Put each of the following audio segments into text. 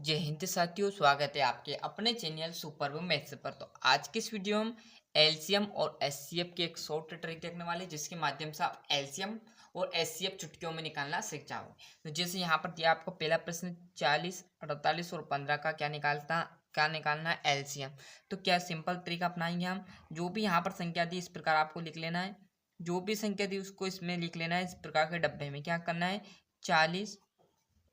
जय हिंद साथियों, स्वागत है आपके अपने चैनल सुपर मैथ्स पर। तो आज की इस वीडियो में हम एलसीएम और एचसीएफ की एक शॉर्ट ट्रिक देखने वाले हैं, जिसके माध्यम से आप एलसीएम और एचसीएफ चुटकियों में निकालना सीख जाओगे। तो जैसे यहाँ पर दिया आपको पहला प्रश्न 40, 48 और 15 का क्या निकालना है एलसीएम। तो क्या सिंपल तरीका अपनाएंगे हम। जो भी यहाँ पर संख्या दी इस प्रकार आपको लिख लेना है, जो भी संख्या दी उसको इसमें लिख लेना है। इस प्रकार के डब्बे में क्या करना है, 40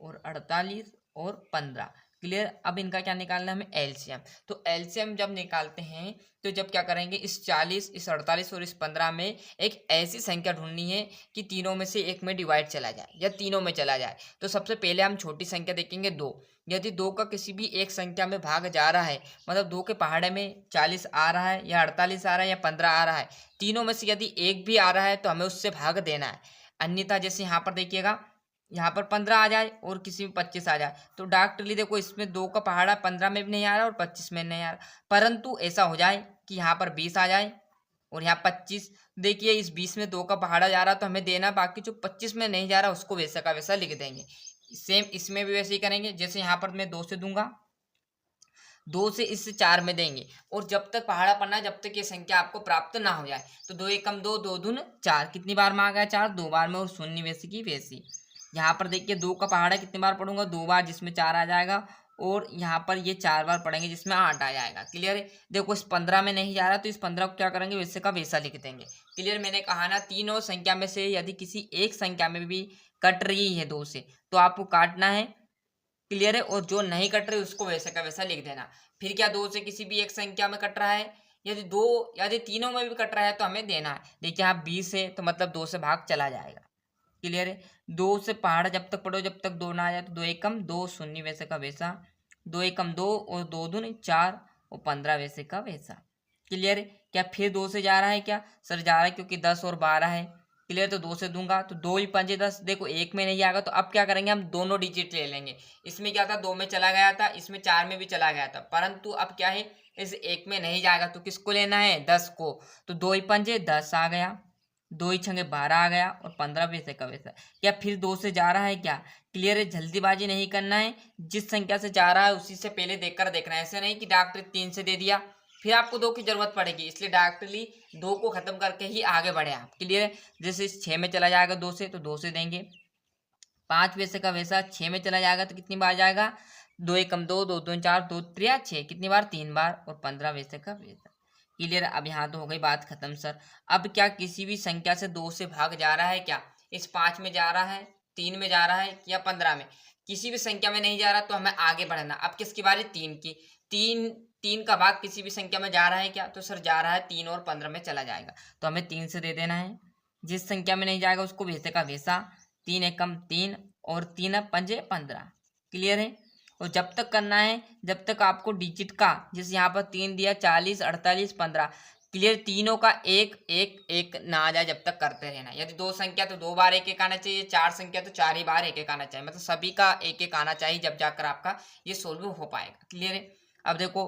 और 48 और 15। क्लियर। अब इनका क्या निकालना है हमें, एलसीएम। तो एलसीएम जब निकालते हैं तो जब क्या करेंगे, इस 40, इस 48 और इस 15 में एक ऐसी संख्या ढूंढनी है कि तीनों में से एक में डिवाइड चला जाए या तीनों में चला जाए। तो सबसे पहले हम छोटी संख्या देखेंगे 2। यदि 2 का किसी भी एक संख्या में भाग जा रहा है, मतलब 2 के पहाड़े में 40 आ रहा है या 48 आ रहा है या 15 आ रहा है, तीनों में से यदि एक भी आ रहा है तो हमें उससे भाग देना है। अन्यथा जैसे यहाँ पर देखिएगा, यहाँ पर 15 आ जाए और किसी में 25 आ जाए तो डायरेक्टली देखो इसमें 2 का पहाड़ा 15 में भी नहीं आ रहा और 25 में नहीं आ रहा। परंतु ऐसा हो जाए कि यहाँ पर 20 आ जाए और यहाँ 25। देखिए इस 20 में 2 का पहाड़ा जा रहा तो हमें देना, बाकी जो 25 में नहीं जा रहा उसको वैसा का वैसा लिख देंगे। सेम इसमें भी वैसे ही करेंगे। जैसे यहाँ पर मैं 2 से दूंगा, 2 से इससे 4 में देंगे और जब तक पहाड़ा पड़ना है, जब तक ये संख्या आपको प्राप्त ना हो जाए। तो 2 एकम 2, 2 दून 4, कितनी बार में आ गया 4, 2 बार में, और शून्य वैसी की वैसी। यहाँ पर देखिए 2 का पहाड़ा कितनी बार पढ़ूंगा, 2 बार, जिसमें 4 आ जाएगा, और यहाँ पर ये 4 बार पढ़ेंगे जिसमें 8 आ जाएगा। क्लियर है। देखो इस 15 में नहीं जा रहा तो इस 15 को क्या करेंगे, वैसे का वैसा लिख देंगे। क्लियर। मैंने कहा ना, तीनों संख्या में से यदि किसी एक संख्या में भी कट रही है 2 से तो आपको काटना है। क्लियर है। और जो नहीं कट रही उसको वैसे का वैसा लिख देना। फिर क्या, 2 से किसी भी एक संख्या में कट रहा है, यदि तीनों में भी कट रहा है तो हमें देना है। देखिए यहाँ 20 है तो मतलब 2 से भाग चला जाएगा। क्लियर है। 2 से पहाड़ जब तक पढ़ो जब तक 2 ना आ जाए तो 2 एकम 2, शून्य वैसे का वैसा, 2 एकम 2 और 2 दूनी 4 और 15 वैसे का वैसा। क्लियर है। क्या फिर 2 से जा रहा है, क्या सर जा रहा है, क्योंकि 10 और 12 है। क्लियर। तो 2 से दूंगा तो 2 ही पंजे 10, देखो एक में नहीं आएगा तो अब क्या करेंगे, हम दोनों डिजिट ले लेंगे। इसमें क्या था, 2 में चला गया था, इसमें 4 में भी चला गया था, परंतु अब क्या है, इस एक में नहीं जाएगा तो किसको लेना है, 10 को। तो 2 ही पंजे 10 आ गया, 2 ही छंगे 12 आ गया और 15 वैसे का वैसा। या फिर 2 से जा रहा है, क्या क्लियर है। जल्दीबाजी नहीं करना है, जिस संख्या से जा रहा है उसी से पहले देखकर देखना है। ऐसे नहीं कि डॉक्टर 3 से दे दिया फिर आपको 2 की जरूरत पड़ेगी, इसलिए डायरेक्टली 2 को खत्म करके ही आगे बढ़े आप। क्लियर है। जैसे इस 6 में चला जाएगा 2 से तो 2 से देंगे। 5 वैसे का वैसा 6 में चला जाएगा तो कितनी बार जाएगा, 2 एकम 2, 2 दूनी 4, 2 त्रिया 6, कितनी बार, 3 बार, और 15 वैसे का वैसा। क्लियर। अब यहाँ तो हो गई बात खत्म सर। अब क्या किसी भी संख्या से 2 से भाग जा रहा है, क्या इस 5 में जा रहा है, 3 में जा रहा है या 15 में, किसी भी संख्या में नहीं जा रहा तो हमें आगे बढ़ना। अब किसकी बारी, 3 की। 3 का भाग किसी भी संख्या में जा रहा है, क्या तो सर जा रहा है 3 और 15 में चला जाएगा तो हमें 3 से दे देना है। जिस संख्या में नहीं जाएगा उसको वैसे का वैसा। 3 एकम 3 और 3 पंजे 15। क्लियर है। और जब तक करना है जब तक आपको डिजिट का, जैसे यहाँ पर 3 दिया, 40, 48, 15। क्लियर। तीनों का एक एक एक ना आ जाए जब तक करते रहना। यदि 2 संख्या तो 2 बार एक एक आना चाहिए, 4 संख्या तो 4 ही बार एक एक आना चाहिए, मतलब सभी का एक एक आना चाहिए, जब जाकर आपका ये सोल्व हो पाएगा। क्लियर है। अब देखो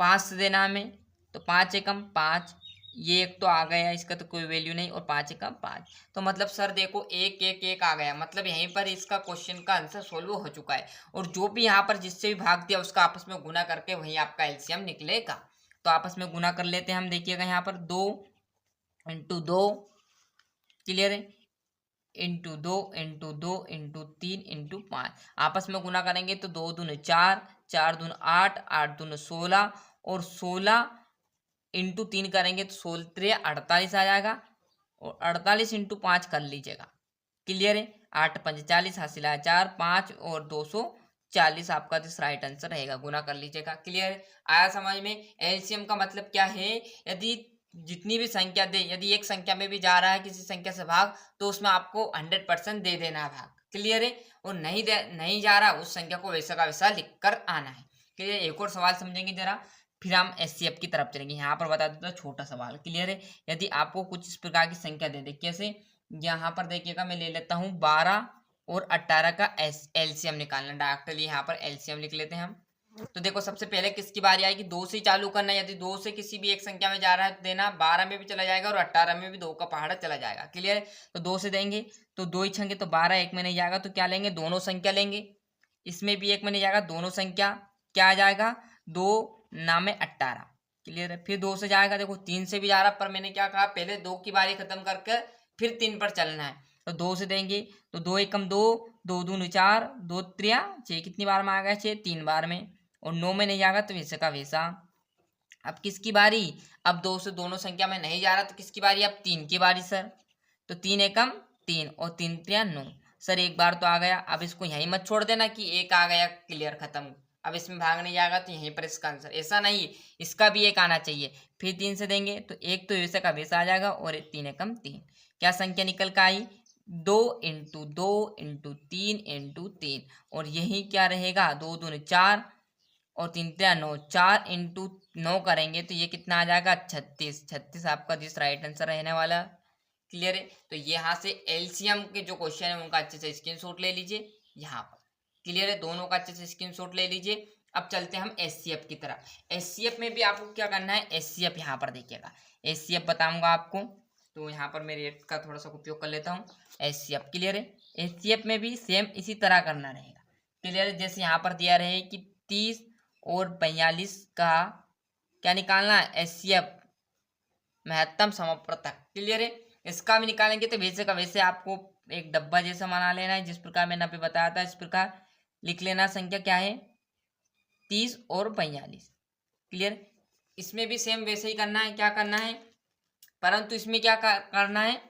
5 से देना हमें तो 5 एकम 5, ये एक तो आ गया, इसका तो कोई वैल्यू नहीं, और 5 एकम 5। तो मतलब सर देखो एक एक एक आ गया, मतलब यहीं पर इसका क्वेश्चन का आंसर सोल्व हो चुका है। और जो भी यहाँ पर जिससे भी भाग दिया उसका आपस में गुना करके वहीं आपका एलसीएम निकलेगा। तो आपस में गुना कर लेते हैं हम। देखिएगा यहाँ पर 2 इंटू 2, क्लियर है, इंटू 2 इंटू 2 इंटू 3 इंटू 5, आपस में गुना करेंगे तो 2 दूनी 4, 4 दूनी 8, 8 दूनी 16, और 16 इंटू 3 करेंगे तो 16 3 48 आ जाएगा, और 48 इंटू 5 कर लीजिएगा। क्लियर है। 8 पंच 40, हासिल आया 4, 5 और 240 आपका जिस राइट आंसर रहेगा। गुना कर लीजिएगा। क्लियर है। आया समझ में। एलसीएम का मतलब क्या है, यदि जितनी भी संख्या दे, यदि एक संख्या में भी जा रहा है किसी संख्या से भाग तो उसमें आपको 100% दे देना है भाग। क्लियर है। और नहीं जा रहा उस संख्या को वैसा का वैसा लिख कर आना है। क्लियर। एक और सवाल समझेंगे जरा, फिर हम एचसीएफ की तरफ चलेंगे। यहाँ पर बता देता हूँ छोटा सवाल। क्लियर है। यदि आपको कुछ इस प्रकार की संख्या दे दे, कैसे, यहाँ पर देखिएगा मैं ले लेता हूँ 12 और 18 का एलसीएम निकालना। डायरेक्टली यहाँ पर एलसीएम लिख लेते हैं हम। तो देखो सबसे पहले किसकी बारी आएगी, 2 से ही चालू करना है। यदि 2 से किसी भी एक संख्या में जा रहा है तो देना, 12 में भी चला जाएगा और 18 में भी 2 का पहाड़ा चला जाएगा। क्लियर है। तो 2 से देंगे तो 2 ही छंगे तो 12, एक में नहीं जाएगा तो क्या लेंगे, दोनों संख्या लेंगे। इसमें भी 1 में नहीं जाएगा, दोनों संख्या क्या आ जाएगा, 2 नामे 18। क्लियर है। फिर 2 से जाएगा, देखो 3 से भी जा रहा, पर मैंने क्या कहा, पहले 2 की बारी खत्म करके फिर 3 पर चलना है। तो 2 से देंगे तो 2 एकम 2, 2 दूनी 4, 2 त्रिया 6, कितनी बार में आ गया 6, 3 बार में। और 9 में नहीं जाएगा तो वैसे का वैसा। अब किसकी बारी, अब 2 से दोनों संख्या में नहीं जा रहा तो किसकी बारी, अब 3 की बारी सर। तो 3 एकम 3 और 3 त्रिया 9। सर एक बार तो आ गया, अब इसको यहीं मत छोड़ देना कि एक आ गया क्लियर खत्म, अब इसमें भाग नहीं जाएगा तो यहीं पर इसका आंसर, ऐसा नहीं, इसका भी एक आना चाहिए। फिर 3 से देंगे तो एक तो वैसे का वैसा आ जाएगा और 3 एकम 3। क्या संख्या निकल कर आई, 2 इंटू 2 इंटू 3 इंटू 3। और यही क्या रहेगा, 2 दूनी 4 और 3 त्रिया 9, 4 इंटू 9 करेंगे तो ये कितना आ जाएगा 36। 36 आपका जिस राइट आंसर रहने वाला। क्लियर है। तो यहाँ से एलसीएम के जो क्वेश्चन है उनका अच्छे से स्क्रीनशॉट ले लीजिए यहाँ पर। क्लियर है, दोनों का अच्छे से स्क्रीनशॉट ले लीजिए। अब चलते हैं हम एचसीएफ की तरफ। एचसीएफ में भी आपको क्या करना है, एचसीएफ यहाँ पर देखिएगा, एचसीएफ बताऊंगा आपको। तो यहाँ पर मैं रेट का थोड़ा सा उपयोग कर लेता हूँ। एचसीएफ क्लियर है, एचसीएफ में भी सेम इसी तरह करना रहेगा। क्लियर है, जैसे यहाँ पर दिया रहे कि 30 और 42 का क्या निकालना है, एचसीएफ महत्तम समापवर्तक। क्लियर है, इसका भी निकालेंगे तो वैसे का वैसे आपको एक डब्बा जैसा बना लेना है, जिस प्रकार मैंने अभी बताया था इस प्रकार लिख लेना। संख्या क्या है, 30 और 42। क्लियर, इसमें भी सेम वैसे ही करना है, क्या करना है, परंतु इसमें क्या करना है,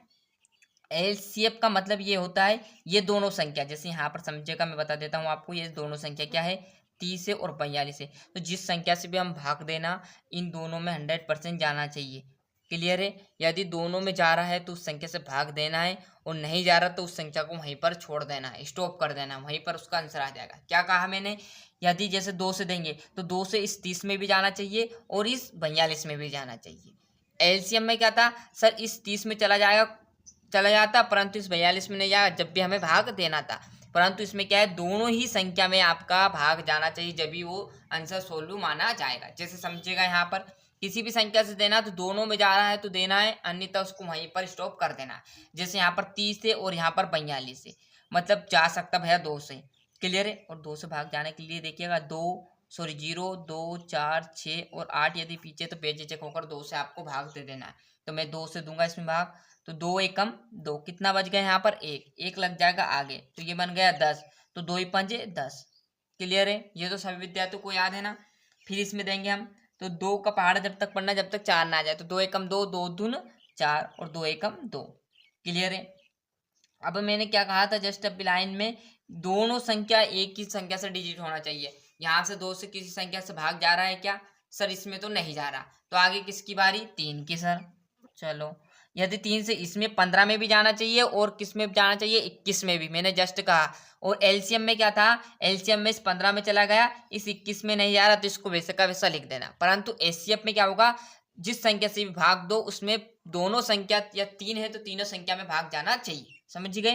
एलसीएफ का मतलब ये होता है ये दोनों संख्या, जैसे यहाँ पर समझेगा, मैं बता देता हूँ आपको, ये दोनों संख्या क्या है, 30 है और 42 है। तो जिस संख्या से भी हम भाग देना, इन दोनों में 100% जाना चाहिए। क्लियर है, यदि दोनों में जा रहा है तो उस संख्या से भाग देना है, और नहीं जा रहा तो उस संख्या को वहीं पर छोड़ देना है, स्टॉप कर देना है, वहीं पर उसका आंसर आ जाएगा। क्या कहा मैंने, यदि जैसे 2 से देंगे तो 2 से इस 30 में भी जाना चाहिए और इस 42 में भी जाना चाहिए। एलसीएम में क्या था सर, इस 30 में चला जाता, परंतु इस 42 में नहीं जाएगा जब भी हमें भाग देना था। परंतु इसमें क्या है, दोनों ही संख्या में आपका भाग जाना चाहिए, जब भी वो आंसर सोल्व माना जाएगा। जैसे समझिएगा, यहाँ पर किसी भी संख्या से देना तो दोनों में जा रहा है तो देना है, अन्यथा उसको वहीं पर स्टॉप कर देना है। जैसे यहाँ पर 30 से और यहाँ पर 42 से, मतलब जा सकता भैया 2 से। क्लियर है, और 2 से भाग जाने के लिए देखिएगा 0, 2, 4, 6 और 8, यदि पीछे तो पेज चेक होकर 2 से आपको भाग दे देना है। तो मैं 2 से दूंगा इसमें भाग, तो 2 एकम 2, कितना बच गया यहाँ पर, एक लग जाएगा आगे, तो ये बन गया 10। तो 2 ही 5 10। क्लियर है, ये तो सभी विद्यार्थियों को याद है ना। फिर इसमें देंगे हम, तो 2 का पहाड़ा जब तक पढ़ना जब तक 4 ना आ जाए, तो 2 एकम 2, 2 दून 4 और 2 एकम 2। क्लियर है। अब मैंने क्या कहा था जस्ट अब लाइन में, दोनों संख्या एक ही संख्या से डिजिट होना चाहिए। यहाँ से 2 से किसी संख्या से भाग जा रहा है क्या सर, इसमें तो नहीं जा रहा, तो आगे किसकी बारी, 3 की सर। चलो, यदि 3 से इसमें 15 में भी जाना चाहिए और किस में जाना चाहिए, 21 में भी, मैंने जस्ट कहा। और एलसीएम में क्या था, एलसीएम में इस 15 में चला गया, इस 21 में नहीं जा रहा, तो इसको वैसे का वैसा लिख देना। परंतु एचसीएफ में क्या होगा, जिस संख्या से भी भाग दो उसमें दोनों संख्या या 3 है तो तीनों संख्या में भाग जाना चाहिए। समझ गए।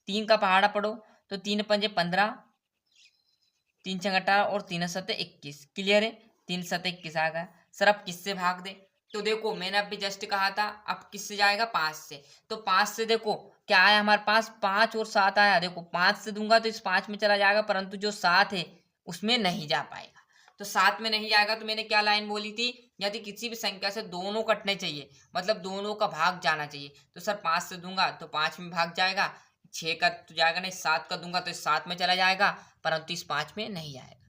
3 का पहाड़ा पढ़ो, तो 3 पंजे 15, 3 छंग 18 और 3 सत्ते 21। क्लियर है, 3 सत्ते 21 आ गया। सर अब किससे भाग दे, तो देखो मैंने अभी जस्ट कहा था, अब किससे जाएगा, 5 से। तो 5 से देखो क्या आया हमारे पास, 5 और 7 आया। देखो 5 से दूंगा तो इस 5 में चला जाएगा, परंतु जो 7 है उसमें नहीं जा पाएगा। तो 7 में नहीं जाएगा, तो मैंने क्या लाइन बोली थी, यदि किसी भी संख्या से दोनों कटने चाहिए, मतलब दोनों का भाग जाना चाहिए, तो सर 5 से दूंगा तो 5 में भाग जाएगा, 6 का तो जाएगा नहीं, 7 का दूंगा तो इस 7 में चला जाएगा, परंतु इस 5 में नहीं जाएगा।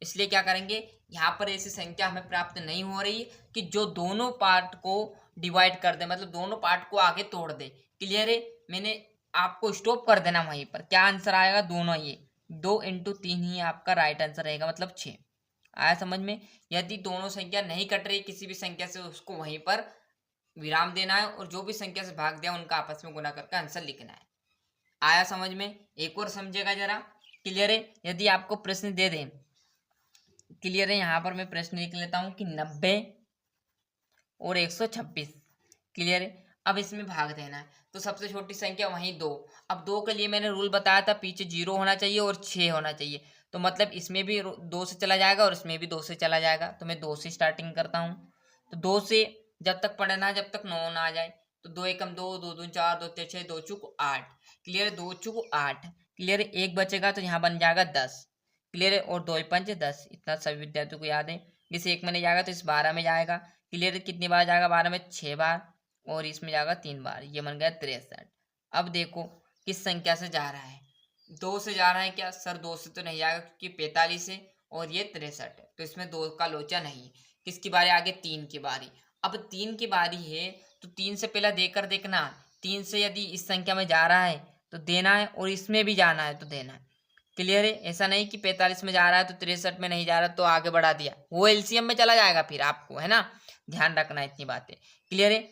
इसलिए क्या करेंगे, यहाँ पर ऐसी संख्या हमें प्राप्त नहीं हो रही कि जो दोनों पार्ट को डिवाइड कर दे, मतलब दोनों पार्ट को आगे तोड़ दे। क्लियर है, मैंने आपको स्टॉप कर देना वहीं पर। क्या आंसर आएगा, दोनों, ये 2 इंटू 3 ही आपका राइट आंसर रहेगा, मतलब 6 आया समझ में। यदि दोनों संख्या नहीं कट रही किसी भी संख्या से, उसको वहीं पर विराम देना है, और जो भी संख्या से भाग दिया उनका आपस में गुणा करके आंसर लिखना है। आया समझ में, एक और समझेगा जरा। क्लियर है, यदि आपको प्रश्न दे दें, क्लियर है, यहाँ पर मैं प्रश्न लिख लेता हूँ कि 90 और 126। क्लियर है, अब इसमें भाग देना है, तो सबसे छोटी संख्या वहीं 2। अब 2 के लिए मैंने रूल बताया था, पीछे 0 होना चाहिए और 6 होना चाहिए, तो मतलब इसमें भी 2 से चला जाएगा और इसमें भी 2 से चला जाएगा। तो मैं 2 से स्टार्टिंग करता हूँ, तो 2 से जब तक पढ़ना है जब तक 9 ना आ जाए, तो 2 एकम 2, 2 दूनी 4, 2 तीन 6, 2 चूक 8। क्लियर है, 2 चूक 8। क्लियर है, एक बचेगा तो यहाँ बन जाएगा 10। क्लियर है। और 2 पंच 10, इतना सभी विद्यार्थियों को याद है। इस 1 में नहीं जाएगा तो इस 12 में जाएगा। क्लियर है, कितनी बार जाएगा 12 में? 6 बार, और इसमें जाएगा 3 बार, ये बन गया 63। अब देखो किस संख्या से जा रहा है, 2 से जा रहा है क्या सर? 2 से तो नहीं जाएगा क्योंकि 45 है और ये 63 है, तो इसमें 2 का लोचा नहीं। किसकी बारी? आगे 3 की बारी। अब 3 की बारी है तो 3 से पहले देकर देखना, 3 से यदि इस संख्या में जा रहा है तो देना है, और इसमें भी जाना है तो देना है। क्लियर है, ऐसा नहीं कि 45 में जा रहा है तो 63 में नहीं जा रहा तो आगे बढ़ा दिया, वो एलसीएम में चला जाएगा फिर आपको, है ना, ध्यान रखना इतनी बातें। क्लियर है,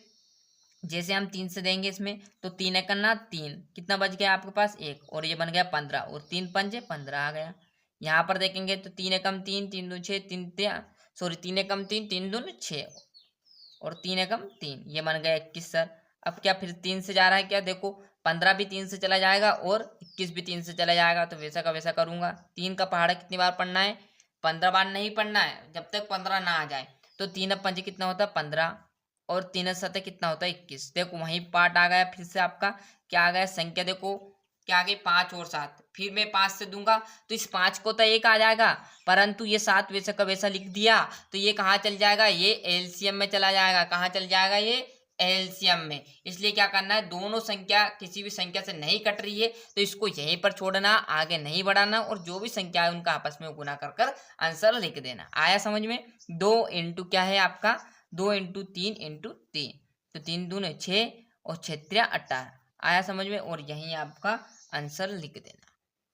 जैसे हम 3 से देंगे इसमें तो 3 है करना 3, कितना बच गया आपके पास? 1, और ये बन गया 15, और 3 पंजे 15 आ गया। यहाँ पर देखेंगे तो 3 एकम 3, 3 दूनी 6, 3 एकम 3, 3 दूनी 6, और 3 एकम 3, ये बन गया 21 सर। अब क्या फिर 3 से जा रहा है क्या? देखो 15 भी 3 से चला जाएगा और 21 भी 3 से चला जाएगा, तो वैसा का वैसा करूंगा। 3 का पहाड़ा कितनी बार पढ़ना है? 15 बार नहीं पढ़ना है, जब तक 15 ना आ जाए। तो 3 अब 5 कितना होता है? 15, और 3 7 कितना होता है? 21। देखो वही पार्ट आ गया फिर से आपका, क्या आ गया संख्या? देखो क्या आ गई? 5 और 7, फिर मैं 5 से दूंगा तो इस 5 को तो 1 आ जाएगा, परंतु ये 7 वैसा का वैसा लिख दिया तो ये कहाँ चल जाएगा? ये एलसीएम में चला जाएगा। कहाँ चल जाएगा? ये एलसीएम में। इसलिए क्या करना है, दोनों संख्या किसी भी संख्या से नहीं कट रही है तो इसको यहीं पर छोड़ना, आगे नहीं बढ़ाना, और जो भी संख्या है उनका आपस में गुना कर कर आंसर लिख देना। आया समझ में? 2 इंटू क्या है आपका? 2 इंटू 3 इंटू 3, तो 3 दूने 6 और 6 3 18। आया समझ में? और यहीं आपका आंसर लिख देना।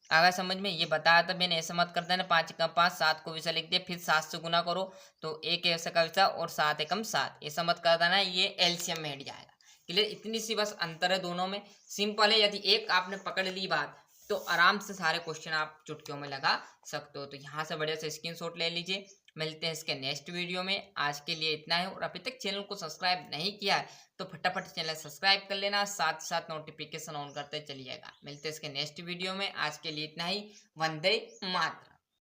आगा समझ में? ये बताया था मैंने, ऐसा मत करते ना 5 एकम 5, 7 को वैसा लिख दिया, फिर 7 से गुना करो तो 1 ऐसा का वैसा, और 7 एकम 7, ऐसा मत करता ना, ये एलसीएम में हट जाएगा। क्लियर? इतनी सी बस अंतर है दोनों में, सिंपल है। यदि एक आपने पकड़ ली बात तो आराम से सारे क्वेश्चन आप चुटकियों में लगा सकते हो। तो यहाँ से बढ़िया से स्क्रीनशॉट ले लीजिए। मिलते हैं इसके नेक्स्ट वीडियो में। आज के लिए इतना है, और अभी तक चैनल को सब्सक्राइब नहीं किया है तो फटाफट चैनल सब्सक्राइब कर लेना, साथ साथ नोटिफिकेशन ऑन करते चलिएगा। मिलते हैं इसके नेक्स्ट वीडियो में। आज के लिए इतना ही। वंदे मातरम।